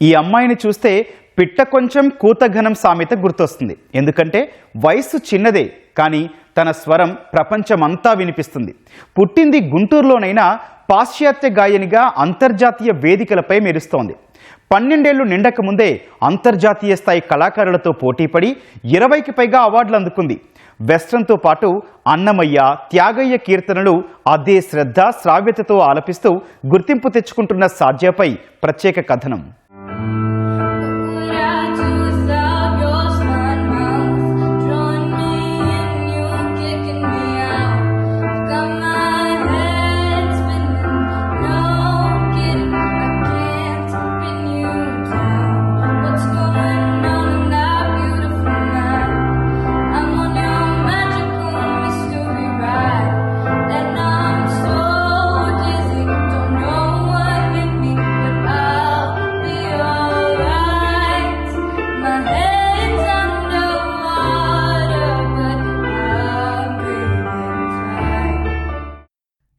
ఈ అమ్మాయిని చూస్తే పిట్ట కొంచెం కూతఘనం సామెత గుర్తొస్తుంది. ఎందుకంటే వయస్సు చిన్నదే, కానీ తన స్వరం ప్రపంచమంతా వినిపిస్తుంది. పుట్టింది గుంటూరులోనైనా పాశ్చాత్య గాయనిగా అంతర్జాతీయ వేదికలపై మెరుస్తోంది. 12 ఏళ్లు నిండక ముందే అంతర్జాతీయ స్థాయి కళాకారులతో పోటీపడి 20కి పైగా అవార్డులు అందుకుంది. వెస్ట్రన్తో పాటు అన్నమయ్య, త్యాగయ్య కీర్తనలు అదే శ్రద్ధ శ్రావ్యతతో ఆలపిస్తూ గుర్తింపు తెచ్చుకుంటున్న సాధ్యపై ప్రత్యేక కథనం.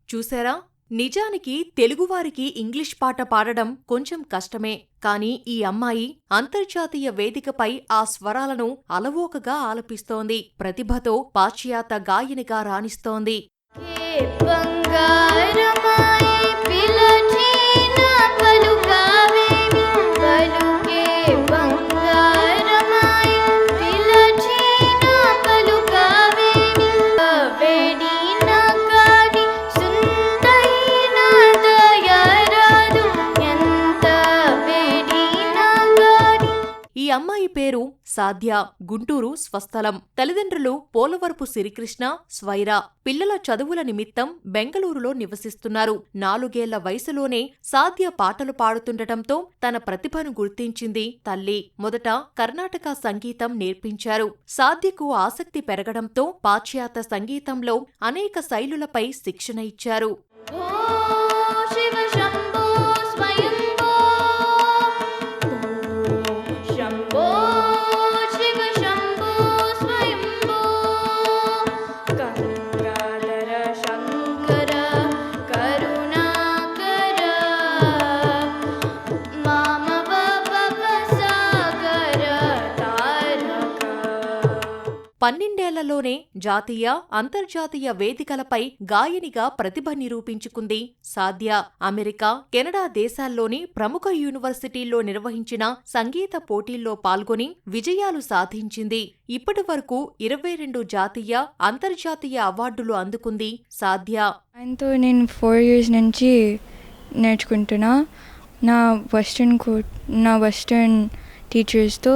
చూసారా? నిజానికి తెలుగువారికి ఇంగ్లీష్ పాట పాడడం కొంచెం కష్టమే. కానీ ఈ అమ్మాయి అంతర్జాతీయ వేదికపై ఆ స్వరాలను అలవోకగా ఆలపిస్తోంది. ప్రతిభతో పాశ్చాత్య గాయనిగా రాణిస్తోంది. ఈ అమ్మాయి పేరు సాధ్య. గుంటూరు స్వస్థలం. తల్లిదండ్రులు పోలవరపు సిరికృష్ణ, స్వైర. పిల్లల చదువుల నిమిత్తం బెంగళూరులో నివసిస్తున్నారు. 4 ఏళ్ల వయసులోనే సాధ్య పాటలు పాడుతుండటంతో తన ప్రతిభను గుర్తించింది తల్లి. మొదట కర్ణాటక సంగీతం నేర్పించారు. సాధ్యకు ఆసక్తి పెరగడంతో పాశ్చాత్య సంగీతంలో అనేక శైలులపై శిక్షణ ఇచ్చారు. పన్నెండేళ్లలోనే జాతీయ, అంతర్జాతీయ వేదికలపై గాయనిగా ప్రతిభ నిరూపించుకుంది సాధ్య. అమెరికా, కెనడా దేశాల్లోని ప్రముఖ యూనివర్సిటీల్లో నిర్వహించిన సంగీత పోటీల్లో పాల్గొని విజయాలు సాధించింది. ఇప్పటి వరకు 22 జాతీయ, అంతర్జాతీయ అవార్డులు అందుకుంది సాధ్య. ఆయనతో నేను 4 years నుంచి నేర్చుకుంటున్నా. నా వెస్టర్న్ టీచర్స్తో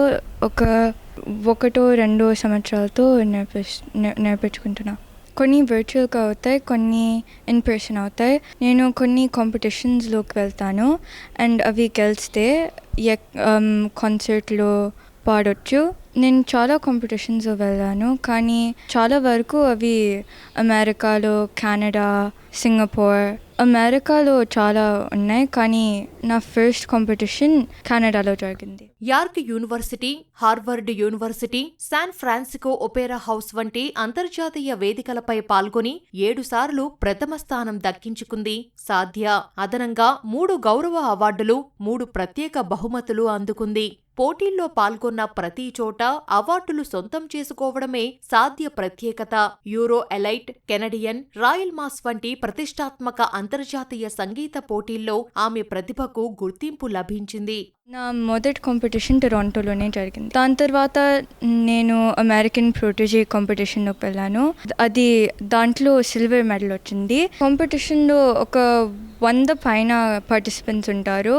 1-2 సంవత్సరాలతో నేర్పించుకుంటున్నా. కొన్ని వర్చువల్గా అవుతాయి, కొన్ని ఇన్ పర్సన్ అవుతాయి. నేను కొన్ని కాంపిటీషన్స్లోకి వెళ్తాను అండ్ అవి గెలిస్తే కాన్సర్ట్లో పాడొచ్చు. నేను చాలా కాంపిటీషన్స్ వెళ్ళాను, కానీ చాలా వరకు అవి అమెరికాలో, కెనడా, సింగపూర్. అమెరికాలో చాలా ఉన్నాయి, కానీ నా ఫస్ట్ కాంపిటీషన్ కెనడాలో జరిగింది. York university, Harvard university, San Francisco Opera house వంటి అంతర్జాతీయ వేదికలపై పాల్గొని 7 సార్లు ప్రథమ స్థానం దక్కించుకుంది సాధ్య. అదనంగా 3 గౌరవ అవార్డులు, 3 ప్రత్యేక బహుమతులు అందుకుంది. పోటీల్లో పాల్గొన్న ప్రతి చోట అవార్డులు సొంతం చేసుకోవడమే సాధ్య ప్రత్యేకత. Euro elite, Canadian, royal mass వంటి ప్రతిష్టాత్మక అంతర్జాతీయ సంగీత పోటీల్లో ఆమె ప్రతిభకు గుర్తింపు లభించింది. నా మొదటి కాంపిటీషన్ టొరంటోలోనే జరిగింది. దాని తర్వాత నేను అమెరికన్ ప్రొటెజీ కాంపిటీషన్లోకి వెళ్ళాను. దాంట్లో సిల్వర్ మెడల్ వచ్చింది. కాంపిటీషన్లో 100 పైన పార్టిసిపెంట్స్ ఉంటారు.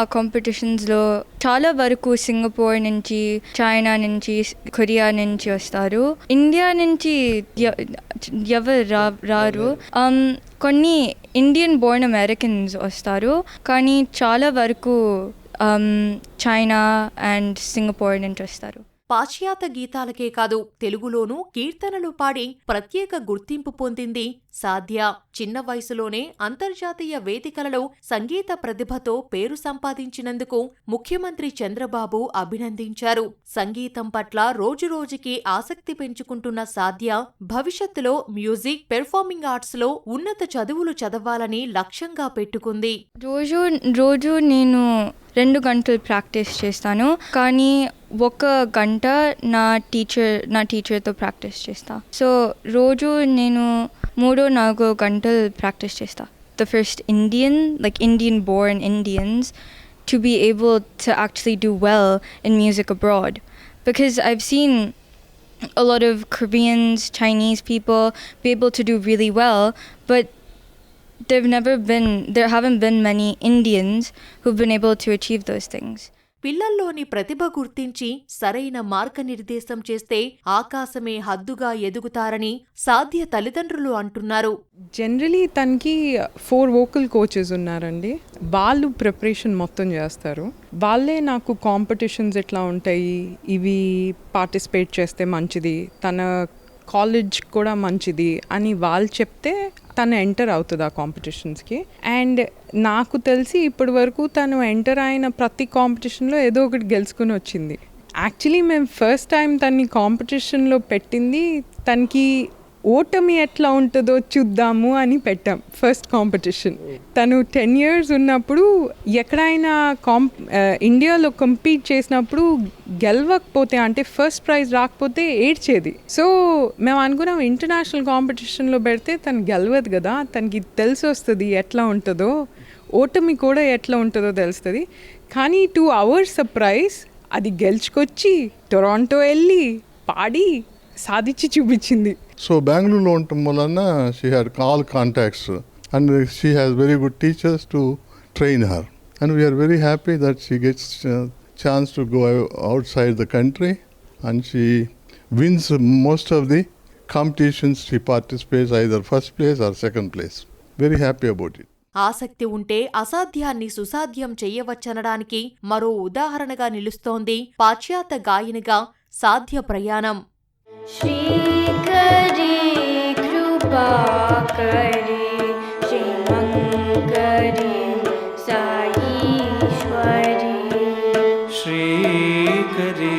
ఆ కాంపిటీషన్స్లో చాలా వరకు సింగపూర్ నుంచి, చైనా నుంచి, కొరియా నుంచి వస్తారు. ఇండియా నుంచి ఎవరు రారు. కొన్ని ఇండియన్ బోర్న్ అమెరికన్స్ వస్తారు, కానీ చాలా వరకు చైనా అండ్ సింగపూర్ నుంచి వస్తారు. పాశ్చాత్య గీతాలకే కాదు తెలుగులోనూ కీర్తనలు పాడి ప్రత్యేక గుర్తింపు పొందింది సాధ్య. చిన్న వయసులోనే అంతర్జాతీయ వేదికలలో సంగీత ప్రతిభతో పేరు సంపాదించినందుకు ముఖ్యమంత్రి చంద్రబాబు అభినందించారు. సంగీతం పట్ల రోజురోజుకి ఆసక్తి పెంచుకుంటున్న సాధ్య భవిష్యత్తులో మ్యూజిక్, పెర్ఫార్మింగ్ ఆర్ట్స్ లో ఉన్నత చదువులు చదవాలని లక్ష్యంగా పెట్టుకుంది. రోజు నేను 2 గంటలు ప్రాక్టీస్ చేస్తాను, కానీ 1 గంట నా టీచర్తో ప్రాక్టీస్ చేస్తా. సో రోజు నేను 3-4 గంటలు ప్రాక్టీస్ చేస్తా. The first Indian born Indians to be able to actually do well in music abroad, because I've seen a lot of Koreans, Chinese people be able to do really well, but there haven't been many Indians who've been able to achieve those things. పిల్లల్లోని ప్రతిభ గుర్తించి సరైన మార్గనిర్దేశం చేస్తే ఆకాశమే హద్దుగా ఎదుగుతారని సాధ్య తల్లిదండ్రులు అంటున్నారు. Generally తనకి 4 vocal coaches ఉన్నారండి. వాళ్ళు ప్రిపరేషన్ మొత్తం చేస్తారు. వాళ్ళే నాకు కాంపిటీషన్స్ ఎట్లా ఉంటాయి, ఇవి పార్టిసిపేట్ చేస్తే మంచిది, తన కాలేజ్ కూడా మంచిది అని వాళ్ళు చెప్తే తను ఎంటర్ అవుతుంది ఆ కాంపిటీషన్స్కి. అండ్ నాకు తెలిసి ఇప్పటి వరకు తను ఎంటర్ అయిన ప్రతి కాంపిటీషన్లో ఏదో ఒకటి గెలుచుకుని వచ్చింది. యాక్చువల్లీ మేము ఫస్ట్ టైం తన్ని కాంపిటీషన్లో పెట్టింది తనకి ఓటమి ఎట్లా ఉంటుందో చూద్దాము అని పెట్టాం ఫస్ట్ కాంపిటీషన్. తను 10 years ఉన్నప్పుడు ఎక్కడైనా ఇండియాలో కంపీట్ చేసినప్పుడు గెలవకపోతే, అంటే ఫస్ట్ ప్రైజ్ రాకపోతే ఏడ్చేది. సో మేము అనుకున్నాం ఇంటర్నేషనల్ కాంపిటీషన్లో పెడితే తను గెలవదు కదా, తనకి తెలిసి వస్తుంది ఎట్లా ఉంటుందో, ఓటమి కూడా ఎట్లా ఉంటుందో తెలుస్తుంది. కానీ 2 hours సర్ప్రైజ్ అది గెలుచుకొచ్చి టొరాంటో వెళ్ళి పాడి సాధించి చూపించింది. So Bangalore ఉండటం వలన she had all contacts and she has very good teachers to train her, and we are very happy that she gets chance to go outside the country and she wins most of the competitions she participates, either first place or second place. Very happy about it. ఆసక్తి ఉంటే అసాధ్యాన్ని సుసాధ్యం చెయ్యవచ్చనడానికి మరో ఉదాహరణగా నిలుస్తోంది పాశ్చాత్య గాయనిగా సాధ్య ప్రయాణం. श्रीकरी कृपा करी श्रीमंकरी साईश्वरी श्रीकरी